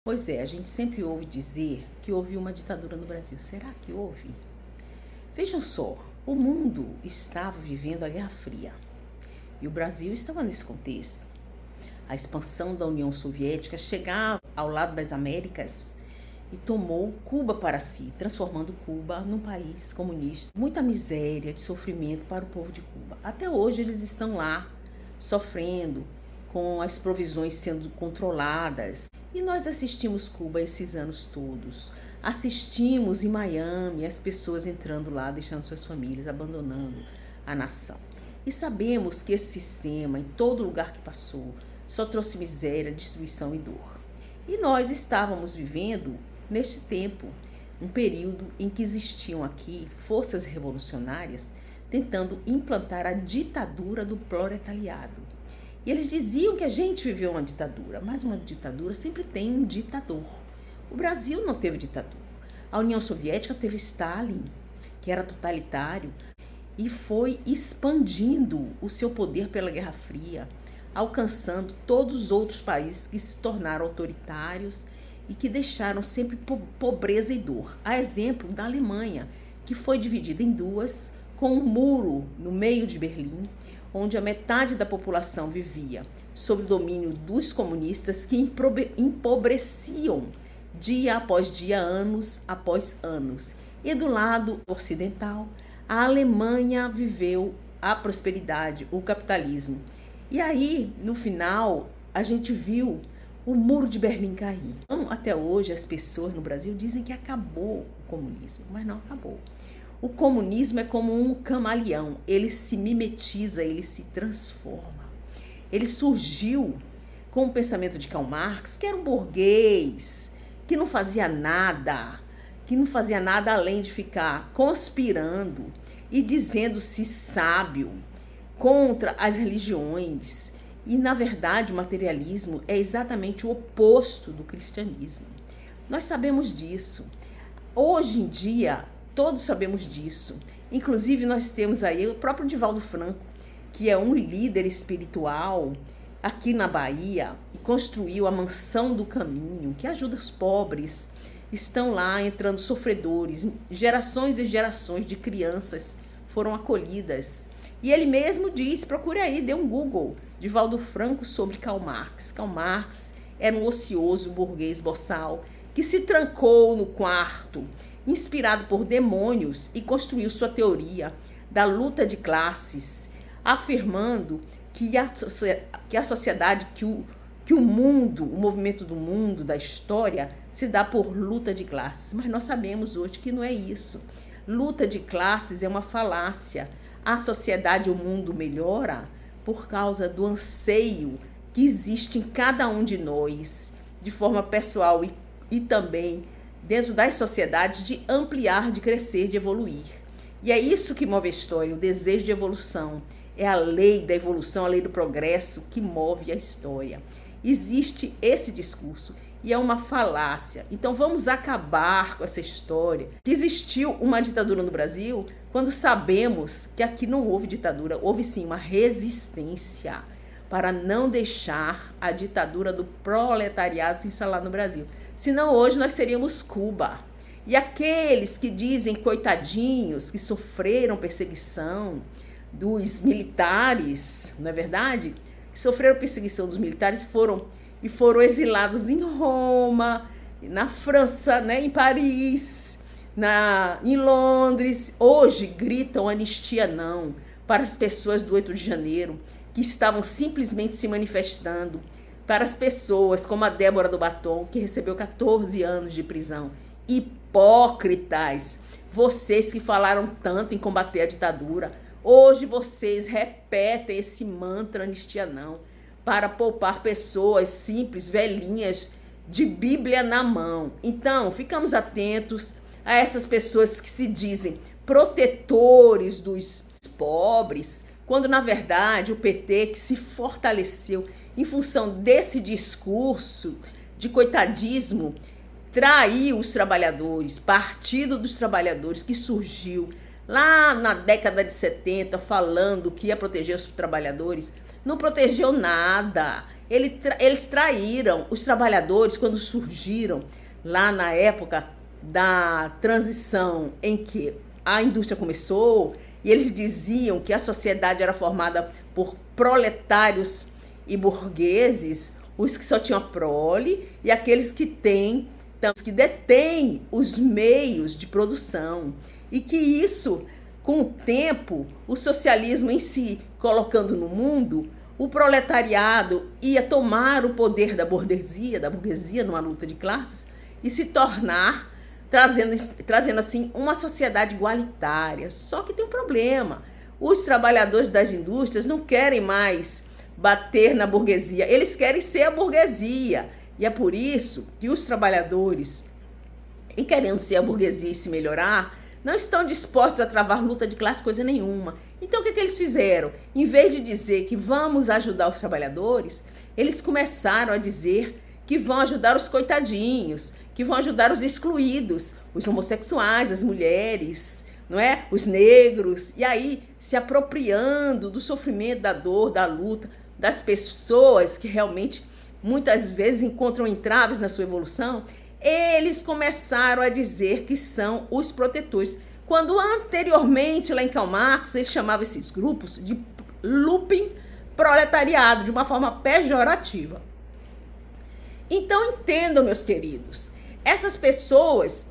Pois é, a gente sempre ouve dizer que houve uma ditadura no Brasil. Será que houve? Vejam só, o mundo estava vivendo a Guerra Fria e o Brasil estava nesse contexto. A expansão da União Soviética chegava ao lado das Américas e tomou Cuba para si, transformando Cuba num país comunista. Muita miséria, de sofrimento para o povo de Cuba. Até hoje eles estão lá, sofrendo, com as provisões sendo controladas. E nós assistimos Cuba esses anos todos. Assistimos em Miami as pessoas entrando lá, deixando suas famílias, abandonando a nação. E sabemos que esse sistema, em todo lugar que passou, só trouxe miséria, destruição e dor. E nós estávamos vivendo, neste tempo, um período em que existiam aqui forças revolucionárias tentando implantar a ditadura do proletariado. E eles diziam que a gente viveu uma ditadura, mas uma ditadura sempre tem um ditador. O Brasil não teve ditadura. A União Soviética teve Stalin, que era totalitário, e foi expandindo o seu poder pela Guerra Fria, alcançando todos os outros países que se tornaram autoritários e que deixaram sempre pobreza e dor. A exemplo da Alemanha, que foi dividida em duas, com um muro no meio de Berlim, onde a metade da população vivia sob o domínio dos comunistas que empobreciam dia após dia, anos após anos. E do lado ocidental, a Alemanha viveu a prosperidade, o capitalismo. E aí, no final, a gente viu o muro de Berlim cair. Então, até hoje, as pessoas no Brasil dizem que acabou o comunismo, mas não acabou. O comunismo é como um camaleão, ele se mimetiza, ele se transforma. Ele surgiu com o pensamento de Karl Marx, que era um burguês, que não fazia nada além de ficar conspirando e dizendo-se sábio contra as religiões. E, na verdade, o materialismo é exatamente o oposto do cristianismo. Nós sabemos disso. Hoje em dia, todos sabemos disso. Inclusive, nós temos aí o próprio Divaldo Franco, que é um líder espiritual aqui na Bahia e construiu a Mansão do Caminho, que ajuda os pobres. Estão lá entrando sofredores, gerações e gerações de crianças foram acolhidas. E ele mesmo diz, procure aí, dê um Google, Divaldo Franco sobre Karl Marx. Karl Marx era um ocioso burguês boçal que se trancou no quarto, inspirado por demônios, e construiu sua teoria da luta de classes, afirmando que a sociedade, que o mundo, o movimento do mundo, da história, se dá por luta de classes. Mas nós sabemos hoje que não é isso. Luta de classes é uma falácia. A sociedade, o mundo melhora por causa do anseio que existe em cada um de nós, de forma pessoal e também dentro das sociedades, de ampliar, de crescer, de evoluir. E é isso que move a história, o desejo de evolução. É a lei da evolução, a lei do progresso que move a história. Existe esse discurso e é uma falácia. Então vamos acabar com essa história que existiu uma ditadura no Brasil, quando sabemos que aqui não houve ditadura, houve sim uma resistência para não deixar a ditadura do proletariado se instalar no Brasil. Senão hoje nós seríamos Cuba. E aqueles que dizem coitadinhos, que sofreram perseguição dos militares, não é verdade? Que sofreram perseguição dos militares foram exilados em Roma, na França, né, em Paris, em Londres. Hoje gritam anistia não para as pessoas do 8 de janeiro, que estavam simplesmente se manifestando, para as pessoas como a Débora do Batom, que recebeu 14 anos de prisão. Hipócritas! Vocês que falaram tanto em combater a ditadura, hoje vocês repetem esse mantra anistia não, para poupar pessoas simples, velhinhas, de Bíblia na mão. Então, ficamos atentos a essas pessoas que se dizem protetores dos pobres, quando na verdade o PT, que se fortaleceu em função desse discurso de coitadismo, traiu os trabalhadores. Partido dos Trabalhadores, que surgiu lá na década de 70 falando que ia proteger os trabalhadores, não protegeu nada. Eles traíram os trabalhadores quando surgiram lá na época da transição em que a indústria começou, e eles diziam que a sociedade era formada por proletários e burgueses, os que só tinham a prole e aqueles que detêm os meios de produção. E que isso, com o tempo, o socialismo em si colocando no mundo, o proletariado ia tomar o poder da burguesia numa luta de classes e se tornar, trazendo assim uma sociedade igualitária. Só que tem um problema: os trabalhadores das indústrias não querem mais bater na burguesia, eles querem ser a burguesia. E é por isso que os trabalhadores, em querendo ser a burguesia e se melhorar, não estão dispostos a travar luta de classe coisa nenhuma. Então o que eles fizeram? Em vez de dizer que vamos ajudar os trabalhadores, eles começaram a dizer que vão ajudar os coitadinhos, que vão ajudar os excluídos, os homossexuais, as mulheres, não é? Os negros. E aí, se apropriando do sofrimento, da dor, da luta, das pessoas que realmente muitas vezes encontram entraves na sua evolução, eles começaram a dizer que são os protetores, quando anteriormente, lá em Karl Marx, ele chamava esses grupos de lumpen proletariado, de uma forma pejorativa. Então entendam, meus queridos, essas pessoas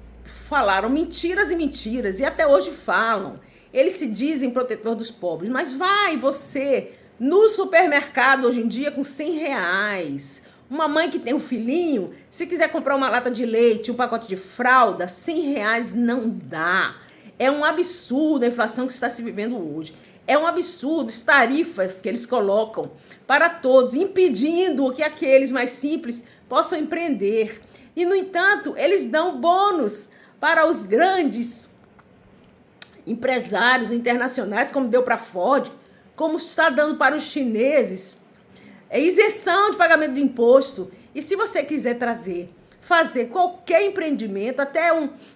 falaram mentiras e mentiras, e até hoje falam. Eles se dizem protetor dos pobres, mas vai você no supermercado hoje em dia com R$100, uma mãe que tem um filhinho, se quiser comprar uma lata de leite, um pacote de fralda, R$100 não dá. É um absurdo a inflação que está se vivendo hoje. É um absurdo as tarifas que eles colocam para todos, impedindo que aqueles mais simples possam empreender. E, no entanto, eles dão bônus para os grandes empresários internacionais, como deu para a Ford, como está dando para os chineses. É isenção de pagamento de imposto. E se você quiser fazer qualquer empreendimento, até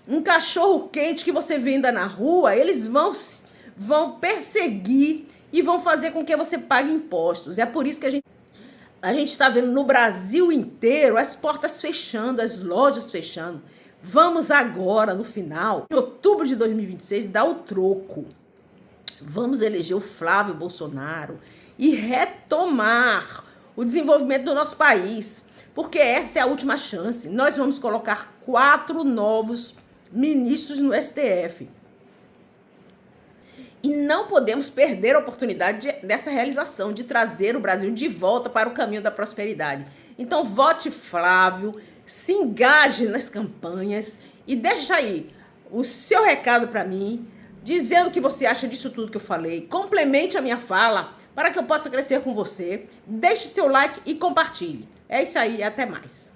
um cachorro quente que você venda na rua, eles vão perseguir e vão fazer com que você pague impostos. É por isso que a gente está vendo no Brasil inteiro as portas fechando, as lojas fechando. Vamos agora, no final, em outubro de 2026, dar o troco. Vamos eleger o Flávio Bolsonaro e retomar o desenvolvimento do nosso país, porque essa é a última chance. Nós vamos colocar 4 novos ministros no STF. E não podemos perder a oportunidade dessa realização, de trazer o Brasil de volta para o caminho da prosperidade. Então, vote Flávio, se engaje nas campanhas e deixa aí o seu recado para mim, dizendo o que você acha disso tudo que eu falei. Complemente a minha fala para que eu possa crescer com você. Deixe seu like e compartilhe. É isso aí, até mais.